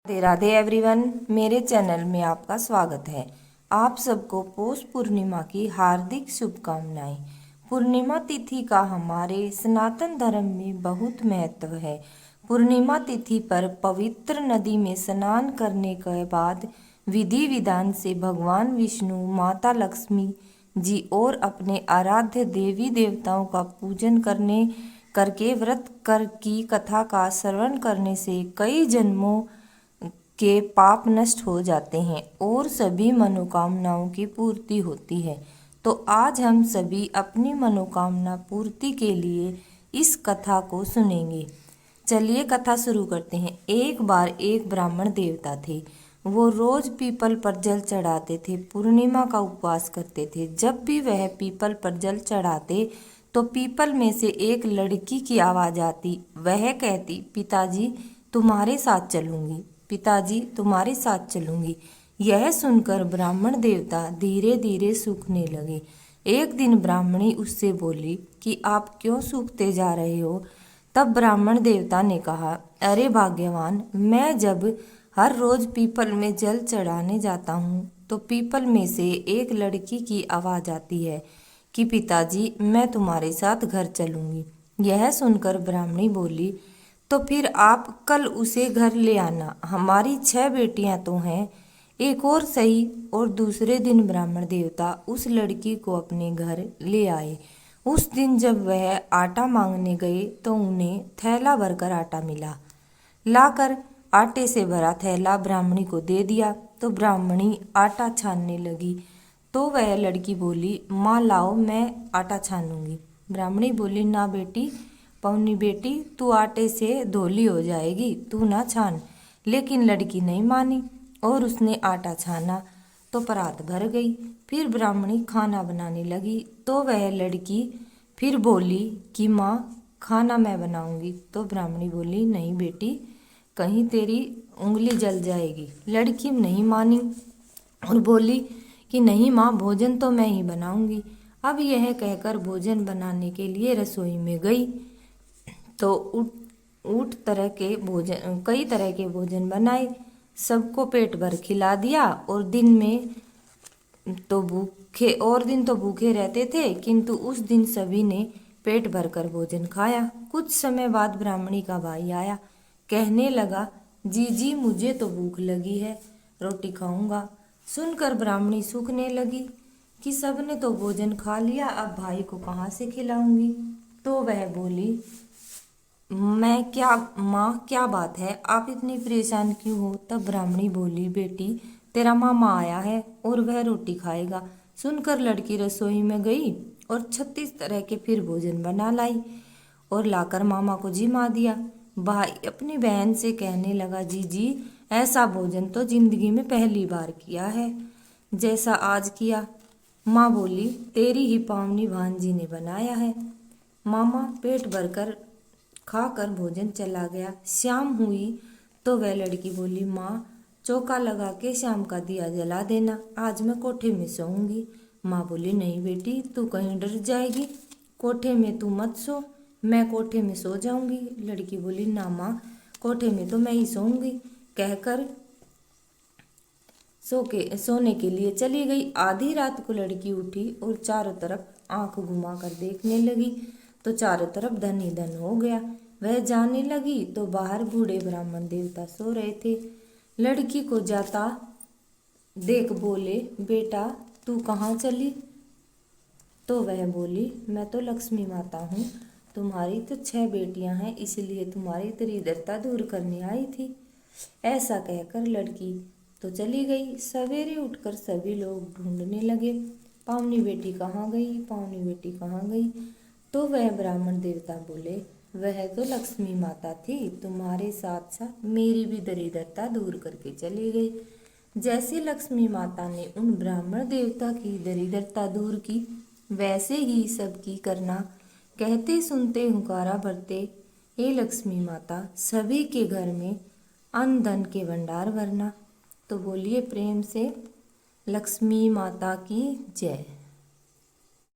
Radhe Radhe everyone, मेरे channel में आपका स्वागत है। आप सबको पौष पूर्णिमा की हार्दिक शुभकामनाएं। पूर्णिमा तिथि का हमारे सनातन धर्म में बहुत महत्व है। पूर्णिमा तिथि पर पवित्र नदी में स्नान करने के बाद विधि विधान से भगवान विष्णु, माता लक्ष्मी जी और अपने आराध्य देवी देवताओं का पूजन करके व्रत कर की कथा का श्रवण करने से कई जन्मों के पाप नष्ट हो जाते हैं और सभी मनोकामनाओं की पूर्ति होती है। तो आज हम सभी अपनी मनोकामना पूर्ति के लिए इस कथा को सुनेंगे। चलिए कथा शुरू करते हैं। एक बार एक ब्राह्मण देवता थे। वो रोज पीपल पर जल चढ़ाते थे, पूर्णिमा का उपवास करते थे। जब भी वह पीपल पर जल चढ़ाते तो पीपल में से एक लड़की की आवाज आती। वह कहती, पिताजी तुम्हारे साथ चलूंगी, पिताजी तुम्हारे साथ चलूंगी। यह सुनकर ब्राह्मण देवता धीरे धीरे सूखने लगे। एक दिन ब्राह्मणी उससे बोली कि आप क्यों सूखते जा रहे हो? तब ब्राह्मण देवता ने कहा, अरे भाग्यवान, मैं जब हर रोज पीपल में जल चढ़ाने जाता हूँ तो पीपल में से एक लड़की की आवाज आती है कि पिताजी मैं तुम्हारे साथ घर चलूंगी। यह सुनकर ब्राह्मणी बोली, तो फिर आप कल उसे घर ले आना। हमारी 6 बेटियां तो हैं, एक और सही। और दूसरे दिन ब्राह्मण देवता उस लड़की को अपने घर ले आए। उस दिन जब वह आटा मांगने गए तो उन्हें थैला भरकर आटा मिला। लाकर आटे से भरा थैला ब्राह्मणी को दे दिया तो ब्राह्मणी आटा छानने लगी। तो वह लड़की बोली, माँ लाओ, मैं आटा छानूंगी। ब्राह्मणी बोली, ना बेटी, पौनी बेटी, तू आटे से धोली हो जाएगी, तू ना छान। लेकिन लड़की नहीं मानी और उसने आटा छाना तो परात भर गई। फिर ब्राह्मणी खाना बनाने लगी तो वह लड़की फिर बोली कि माँ खाना मैं बनाऊंगी। तो ब्राह्मणी बोली, नहीं बेटी, कहीं तेरी उंगली जल जाएगी। लड़की नहीं मानी और बोली कि नहीं माँ, भोजन तो मैं ही बनाऊंगी। अब यह कहकर भोजन बनाने के लिए रसोई में गई तो कई तरह के भोजन बनाए, सबको पेट भर खिला दिया। और दिन तो भूखे रहते थे, किंतु उस दिन सभी ने पेट भरकर भोजन खाया। कुछ समय बाद ब्राह्मणी का भाई आया, कहने लगा, जी मुझे तो भूख लगी है, रोटी खाऊंगा। सुनकर ब्राह्मणी सूखने लगी कि सबने तो भोजन खा लिया, अब भाई को कहाँ से खिलाऊंगी। तो वह बोली, माँ क्या बात है, आप इतनी परेशान क्यों हो? तब ब्राह्मणी बोली, बेटी तेरा मामा आया है और वह रोटी खाएगा। सुनकर लड़की रसोई में गई और 36 तरह के फिर भोजन बना लाई और लाकर मामा को जिमा दिया। भाई अपनी बहन से कहने लगा, जी ऐसा भोजन तो जिंदगी में पहली बार किया है जैसा आज किया। माँ बोली, तेरी ही पावनी भांजी ने बनाया है। मामा पेट भरकर खाकर भोजन चला गया। शाम हुई तो वह लड़की बोली, माँ चौका लगा के शाम का दिया जला देना, आज मैं कोठे में सोऊंगी। माँ बोली, नहीं बेटी, तू कहीं डर जाएगी, कोठे में तू मत सो, मैं कोठे में सो जाऊंगी। लड़की बोली, ना माँ, कोठे में तो मैं ही सोऊंगी। कहकर सोने के लिए चली गई। आधी रात को लड़की उठी और चारों तरफ आंख घुमाकर देखने लगी तो चारों तरफ धन ही धन हो गया। वह जाने लगी तो बाहर बूढ़े ब्राह्मण देवता सो रहे थे। लड़की को जाता देख बोले, बेटा तू कहाँ चली? तो वह बोली, मैं तो लक्ष्मी माता हूँ, तुम्हारी तो 6 बेटियां हैं, इसलिए तुम्हारी दरिद्रता दूर करने आई थी। ऐसा कहकर लड़की तो चली गई। सवेरे उठकर सभी लोग ढूंढने लगे, पावनी बेटी कहाँ गई, पावनी बेटी कहाँ गई। तो वह ब्राह्मण देवता बोले, वह तो लक्ष्मी माता थी, तुम्हारे साथ साथ मेरी भी दरिद्रता दूर करके चली गई। जैसे लक्ष्मी माता ने उन ब्राह्मण देवता की दरिद्रता दूर की, वैसे ही सबकी करना। कहते सुनते हुंकारा भरते, हे लक्ष्मी माता, सभी के घर में अन्न धन के भंडार भरना। तो बोलिए प्रेम से, लक्ष्मी माता की जय।